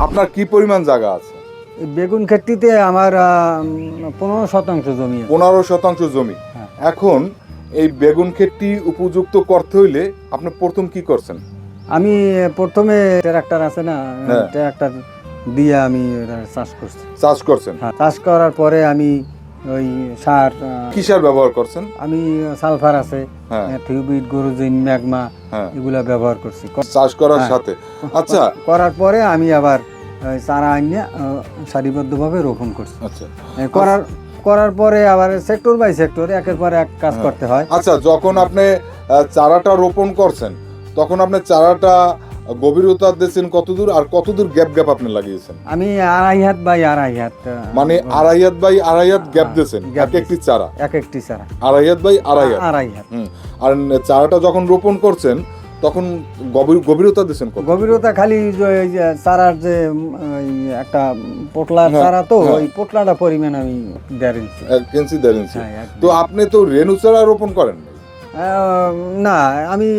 আপনার কি পরিমাণ জায়গা আছে? এই বেগুন ক্ষেতটিতে আমার 15% জমি আছে। 15% জমি। হ্যাঁ। এখন এই বেগুন ক্ষেতটি উপযুক্ত করতে হইলে আপনি প্রথম কি করছেন? আমি প্রথমে ট্রাক্টর আছে না, হ্যাঁ। ট্রাক্টর দিয়ে আমি এটা চাষ করছি। চাষ করছেন? হ্যাঁ, চাষ করার পরে আমি ওই সার কি সার ব্যবহার করছেন? আমি সালফার আছে, হ্যাঁ। টিউবিট, গরুজিন, ম্যাগমা হ্যাঁ। এগুলা ব্যবহার করছি। চাষ করার হ্যাঁ। সাথে আচ্ছা করার পরে আমি আবার চারা আনিয়ে সারিবদ্ধভাবে রোপণ করছি। আচ্ছা করার পরে আবার সেক্টর বাই সেক্টর একের পর এক কাজ করতে হয়। আচ্ছা, যখন আপনি চারাটা রোপণ করছেন তখন আপনি চারাটা গভীরতা দিয়েছেন কতদূর, আর কতদূর গ্যাপ আপনি লাগিয়েছেন? আমি 2.5 হাত বাই 2.5 হাত, মানে 2.5 হাত বাই 2.5 হাত গ্যাপ দিয়েছেন এক একটি চারা? এক একটি চারা 2.5 হাত বাই 2.5 হাত। 2.5 হাত। আর চারাটা যখন রোপণ করছেন তখন গভীরতা দিয়েছেন কত? গভীরতা খালি ওই যে চারার যে ওই একটা পোটলার হ্যাঁ, চারা, তো হ্যাঁ। ওই পোটলাটা পরিমাণ আমি 1.5 ইঞ্চি। 1 ইঞ্চি 1.5 ইঞ্চি। হ্যাঁ, 1 তো আপনি তো রেনু চারা রোপণ করেন নাই? না, আমি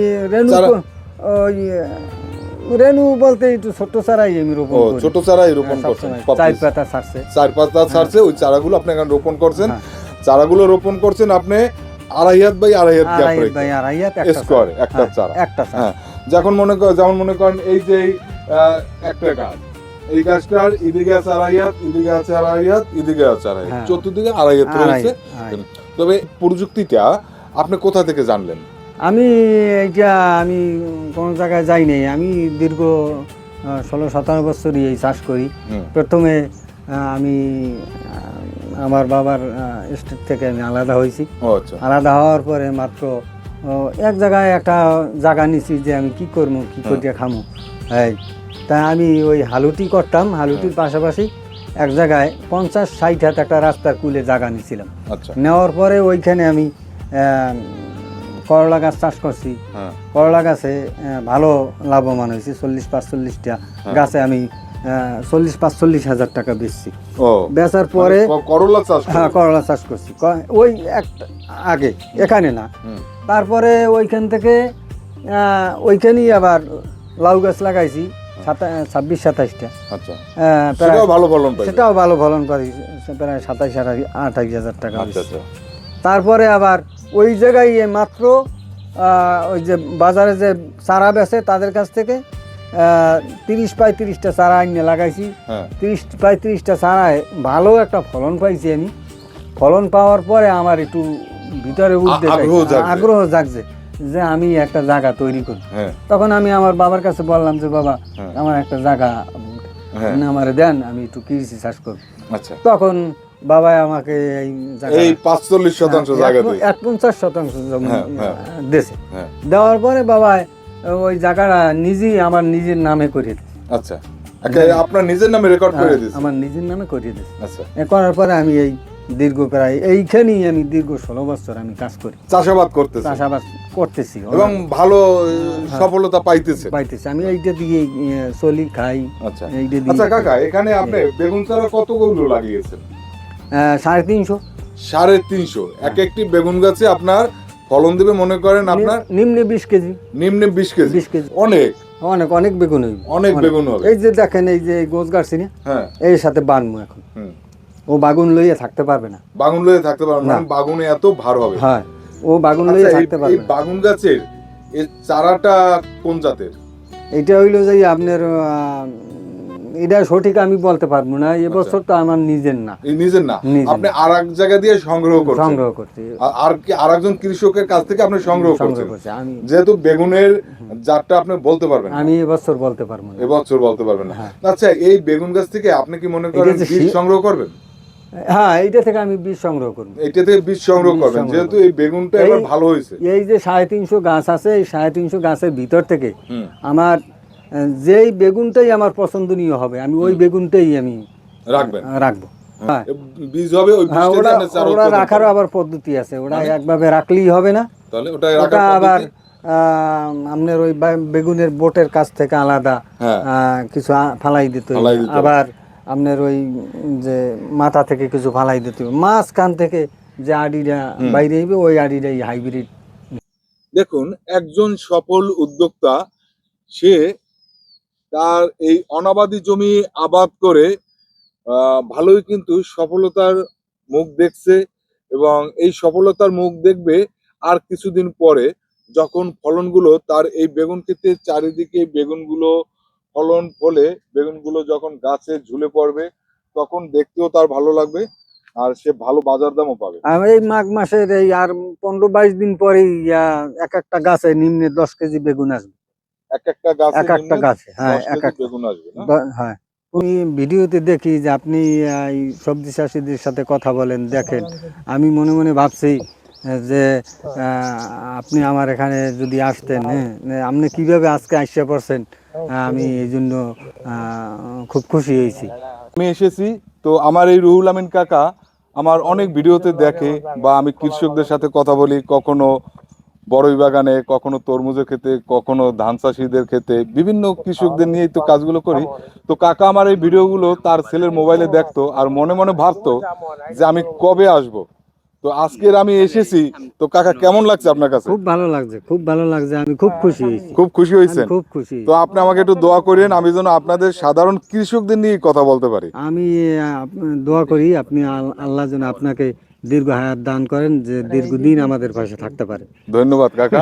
ওই রেনু বলতে একটু ছোট চারাই আমি রোপণ করি। ছোট চারাই রোপণ হ্যাঁ, করছেন? সবসময় চার পাতা ছাড়ছে। 4 পাতা ছাড়ছে, ওই চারাগুলো আপনি এখন রোপণ করছেন। হ্যাঁ। চারাগুলো রোপণ করছেন আপনি 2.5 হাত বাই 2.5 হাত গ্যাপ 2.5 রেখে বাই 2.5 হাত একটা স্কোয়ার চারা। একটা হ্যাঁ, চারা। একটা চারা। হ্যাঁ, যেমন মনে করেন এই যে একটা গাছ, এই গাছটার এদিকে আছে 2.5 হাত, এদিকে আছে 2.5 হাত, এদিকে আছে 2.5 হাত, হ্যাঁ। চতুর্দিকে 2.5 হাত রয়েছে। 2.5 তবে প্রযুক্তিটা আপনি কোথা থেকে জানলেন? আমি আমি কোনো জায়গায় যাই নাই। আমি দীর্ঘ 16-17 বছরই এই চাষ করি। প্রথমে আমি আমার বাবার স্টেট থেকে আমি আলাদা হয়েছি। আচ্ছা। আলাদা হওয়ার পরে মাত্র এক জায়গায় একটা জায়গা নিছি যে আমি কি করবো, কি করিয়া খামো। এই তাই আমি ওই হালুটি করতাম, হালুটির পাশাপাশি এক জায়গায় 50-60 হাত একটা রাস্তার কুলে জায়গা নিয়েছিলাম। আচ্ছা। নেওয়ার পরে ওইখানে আমি করলা গাছ চাষ করছি। করলা গাছে ভালো লাভবান হয়েছি। 40-45টা গাছে আমি 40-45 হাজার টাকা বেচছি। বেচার পরে করলা চাষ? হ্যাঁ, করলা চাষ করছি ওই একটা আগে, এখানে না। তারপরে ওইখান থেকে ওইখানেই আবার লাউ গাছ লাগাইছি 26-27টা। আচ্ছা। সেটাও ভালো ফলন পাই? সেটাও ভালো ফলন পাই, প্রায় 27-28 হাজার টাকা। আচ্ছা। তারপরে আবার ওই জায়গায় মাত্র ওই যে বাজারে যে চারা বেচে তাদের কাছ থেকে 30-35টা চারা এনে লাগাইছি। 30-35টা চারায় ভালো একটা ফলন পাইছি আমি। ফলন পাওয়ার পরে আমার একটু ভিতরে আগ্রহ জাগছে যে আমি একটা জায়গা তৈরি করি। তখন আমি আমার বাবার কাছে বললাম যে বাবা, আমার একটা জায়গা আমার দেন, আমি একটু কৃষি চাষ করব। তখন বাবা আমাকে এই 45% জায়গা 50% জমি দিয়েছে। দেওয়ার পরে বাবা ওই জায়গাটা আমার নিজের নামে করিয়ে দিয়েছে। আচ্ছা, আপনার নিজের নামে রেকর্ড করে দিয়েছে? আমার নিজের নামে করিয়ে দিয়েছে। আচ্ছা। করার পরে আমি এই দীর্ঘ প্রায় এইখানেই আমি দীর্ঘ 16 বছর আমি কাজ করি, চাষাবাদ করতেছি এবং ভালো সফলতা পাইতেছি। আমি এইটা দিয়ে চলি, খাই। আচ্ছা। আচ্ছা কাকা, এখানে আপনি বেগুন চারা কতগুলো লাগিয়েছেন? 350। 350? এক একটি বেগুন গাছে আপনার ফলন দেবে মনে করেন আপনার নিম্নে 20 কেজি। নিম্নে 20 কেজি? অনেক বেগুন হইবে। অনেক বেগুন হবে। এই যে দেখেন, এই যে গোছ গাছছি না, এর সাথে বানমু এখন। ও বাগুন লইয়া থাকতে পারবে না। বাগুন লইয়া থাকতে পারবে না? বাগুনে এত ভার হবে? হ্যাঁ, ও বাগুন লইয়া থাকতে পারবে না। এই বাগুন গাছের এই চারাটা কোন জাতের? এটা হইলো যে আপনার এটা সঠিক আমি বলতে পারবো না। এবছর তো আমার নিজের না। আপনি আরেক জায়গা দিয়ে সংগ্রহ করতে, আর কি আরেকজন কৃষকের কাছ থেকে আপনি সংগ্রহ করছেন? যেহেতু বেগুনের জাতটা আপনি বলতে পারবেন না। আমি এবছর বলতে পারবো না। এবছর বলতে পারবেন না? আচ্ছা, এই বেগুন গাছ থেকে আপনি কি মনে করেন বীজ সংগ্রহ করবেন? হ্যাঁ, এইটা থেকে আমি বীজ সংগ্রহ করব। এইটা থেকে বীজ সংগ্রহ করবেন, যেহেতু এই বেগুনটা এবার ভালো হয়েছে। এই যে 350 গাছ আছে, এই 350 গাছের ভিতর থেকে আমার যেই বেগুনটাই আমার পছন্দনীয় হবে, আমি ওই বেগুনটাই আমি রাখবো। হ্যাঁ, বীজ হবে ওই বীজটা দিয়ে চারা ওটা রাখারও আবার পদ্ধতি আছে। ওটা একভাবে রাখলেই হবে না, তাহলে ওটা আবার আপনার ওই বেগুনের বোটের কাছ থেকে আলাদা কিছু ফালাই দিতে হবে। আবার আপনার ওই যে মাথা থেকে কিছু ফালাই দিতে হবে। মাঝখান থেকে যে আডিটা বাইরে হইবে, ওই আডিটাই হাইব্রিড। দেখুন, একজন সফল উদ্যোক্তা সে তার এই অনাবাদি জমি আবাদ করে ভালোই কিন্তু সফলতার মুখ দেখছে, এবং এই সফলতার মুখ দেখবে আর কিছুদিন পরে, যখন ফলনগুলো তার এই বেগুন ক্ষেতের চারিদিকে বেগুনগুলো ফলন ফলে বেগুনগুলো যখন গাছে ঝুলে পড়বে, তখন দেখতেও তার ভালো লাগবে আর সে ভালো বাজার দামও পাবে। এই মাঘ মাসের এই আর 15-22 দিন পরেই এক একটা গাছে নিম্নে 10 কেজি বেগুন আসবে। এক একটা গাছে হ্যাঁ, 10 কেজি বেগুন আসবে না? হ্যাঁ। আমি ভিডিওতে দেখি যে আপনি এই সবজি চাষিদের সাথে কথা বলেন, দেখেন। আমি মনে মনে ভাবছি যে আপনি আমার এখানে যদি আসতেন, হ্যাঁ, আপনি কিভাবে আজকে আসতে পারছেন, আমি এই জন্য খুব খুশি হয়েছি। আমি এসেছি তো আমার এই রুহুল আমিন কাকা আমার অনেক ভিডিওতে দেখে, বা আমি কৃষকদের সাথে কথা বলি, কখনো বড়ই বাগানে, কখনো তরমুজের ক্ষেতে, কখনো ধান চাষিদের ক্ষেতে, বিভিন্ন কৃষকদের নিয়েই তো কাজগুলো করি। তো কাকা আমার এই ভিডিওগুলো তার ছেলের মোবাইলে দেখতো আর মনে মনে ভাবতো যে আমি কবে আসব। তো আজকের আমি এসেছি। তো কাকা কেমন লাগছে আপনার কাছে? খুব ভালো লাগছে, খুব ভালো লাগছে, আমি খুব খুশি হয়েছি। খুব খুশি হয়েছেন? খুব খুশি। তো আপনি আমাকে একটু দোয়া করেন, আমি যেন আপনাদের সাধারণ কৃষকদের নিয়ে কথা বলতে পারি। আমি দোয়া করি আপনি আল্লাহ যেন আপনাকে দীর্ঘ হায়াত দান করেন, যে দীর্ঘদিন আমাদের পাশে থাকতে পারে। ধন্যবাদ কাকা।